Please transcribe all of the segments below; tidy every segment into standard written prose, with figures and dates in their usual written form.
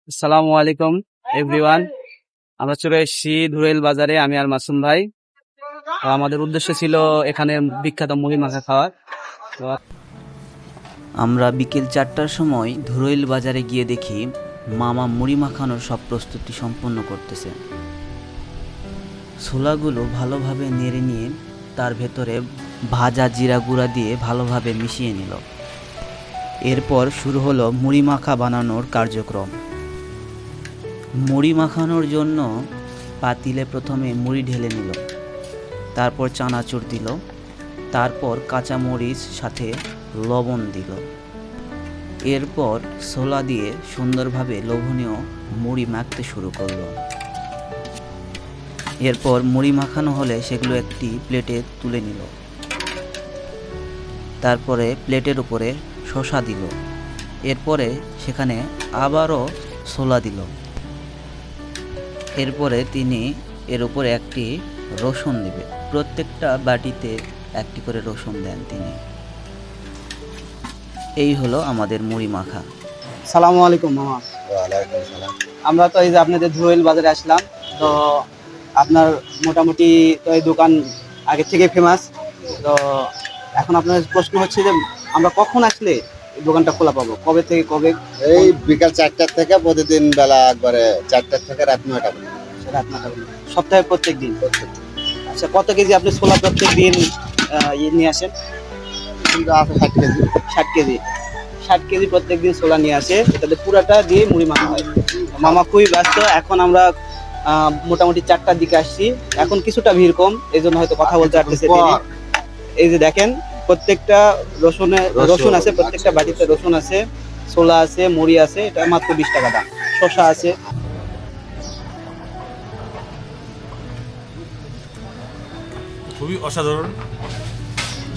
আসসালামু আলাইকুম এভরিওয়ান। আমরা চলে এসেছি ধুরাইল বাজারে, আমি আর মাসুম ভাই। তো আমাদের উদ্দেশ্য ছিল এখানে বিখ্যাত মুড়ি মাখা খাওয়ার। তো আমরা বিকেল 4টার সময় ধুরইল বাজারে গিয়ে দেখি মামা মুড়ি মাখানোর সব প্রস্তুতি সম্পন্ন করতেছে। ছোলাগুলো ভালোভাবে নেড়ে নিয়ে তার ভেতরে ভাজা জিরা গুঁড়া দিয়ে ভালোভাবে মিশিয়ে নিল। এরপর শুরু হলো মুড়ি মাখা বানানোর কার্যক্রম। মুড়ি মাখানোর জন্য পাতিলে প্রথমে মুড়ি ঢেলে নিল, তারপর চানাচুর দিল, তারপর কাঁচামরিচ সাথে লবণ দিল। এরপর ছোলা দিয়ে সুন্দরভাবে লোভনীয় মুড়ি মাখতে শুরু করলো। এরপর মুড়ি মাখানো হলে সেগুলো একটি প্লেটে তুলে নিল। তারপরে প্লেটের উপরে শসা দিল। এরপরে সেখানে আবারও ছোলা দিল। এরপরে তিনি এর উপরে একটি রসুন দিবে। প্রত্যেকটা বাটিতে একটি করে রসুন দেন তিনি। এই হলো আমাদের মুড়ি মাখা। সালামু আলাইকুম মামা। ওয়ালাইকুম সালাম। আমরা তো এই যে আপনাদের ধুরাইল বাজারে আসলাম। তো আপনার মোটামুটি তো এই দোকান আগে থেকে ফেমাস। তো এখন আপনার প্রশ্ন হচ্ছে যে আমরা কখন আসলে এই দোকানটা খোলা পাবো, কবে থেকে কবে? এই বিকাল 4টা থেকে প্রতিদিন বেলা একবারে 4টা থেকে রাত 9টা পর্যন্ত। রাত 9টা পর্যন্ত, সপ্তাহে প্রত্যেক দিন। আচ্ছা, কত কেজি আপনি ছোলা প্রত্যেক দিন নিয়ে আসেন? কিন্তু আছে 60 কেজি। 60 কেজি। 60 কেজি প্রত্যেক দিন ছোলা নিয়ে আসে, এটাতে পুরাটা দিয়ে মুড়ি মাখা হয়। মামা খুবই ব্যস্ত। এখন আমরা মোটামুটি 4টার দিকে আসছি। এখন কিছুটা ভিড় কম, এই জন্য হয়তো কথা বলতে পারতেছে তিনি। এই যে দেখেন, প্রত্যেকটা রসুন আছে, প্রত্যেকটা বাটিতে রসুন আছে, ছোলা আছে, মুড়ি আছে। এটা মাত্র 20 টাকা দাম। শসা আছে। খুবই অসাধারণ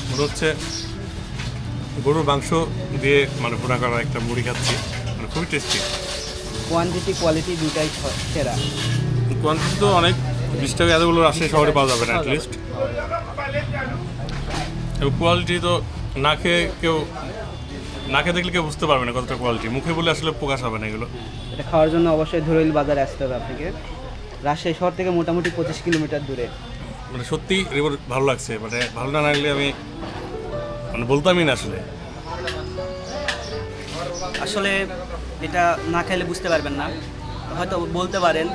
মনে হচ্ছে। গরুর মাংস দিয়ে মানে ভুনা করা একটা মুড়ি খাচ্ছি, মানে খুবই টেস্টি। কোয়ান্টিটি কোয়ালিটি দুটাই সেরা। কোয়ান্টিটি তো অনেক, 20 টাকা এতগুলো রাজশাহী শহরে পাওয়া যাবে না অ্যাটলিস্ট। এবং কোয়ালিটি তো না খেয়ে দেখলে কেউ বুঝতে পারবে না কতটা কোয়ালিটি। মুখে বলে আসলে প্রকাশ হবে না এগুলো। এটা খাওয়ার জন্য অবশ্যই ধুরাইল বাজারে আসতে হবে আপনাকে। রাজশাহী শহর থেকে মোটামুটি 25 কিলোমিটার দূরে। মানে সত্যি এবার ভালো লাগছে, মানে ভালো না লাগলে আমি মানে বলতামই না আসলে। আসলে এটা না খেলে বুঝতে পারবেন না। হয়তো বলতে পারেন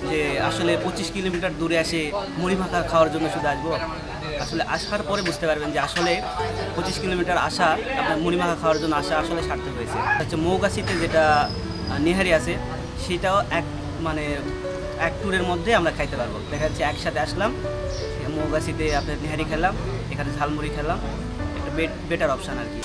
যে আসলে 25 কিলোমিটার দূরে এসে মুড়ি মাখা খাওয়ার জন্য শুধু আসবো। আসলে আসার পরে বুঝতে পারবেন যে আসলে 25 কিলোমিটার আসা, আপনার মুড়ি মাখা খাওয়ার জন্য আসা আসলে সার্থক হয়েছে। হচ্ছে মৌগাছিতে যেটা নেহারি আছে, সেটাও মানে এক ট্যুরের মধ্যে আমরা খাইতে পারবো। দেখা যাচ্ছে একসাথে আসলাম, মৌগাছিতে আপনার নেহারি খেলাম, এখানে ঝালমুড়ি খেলাম, একটা বেটার অপশান আর কি।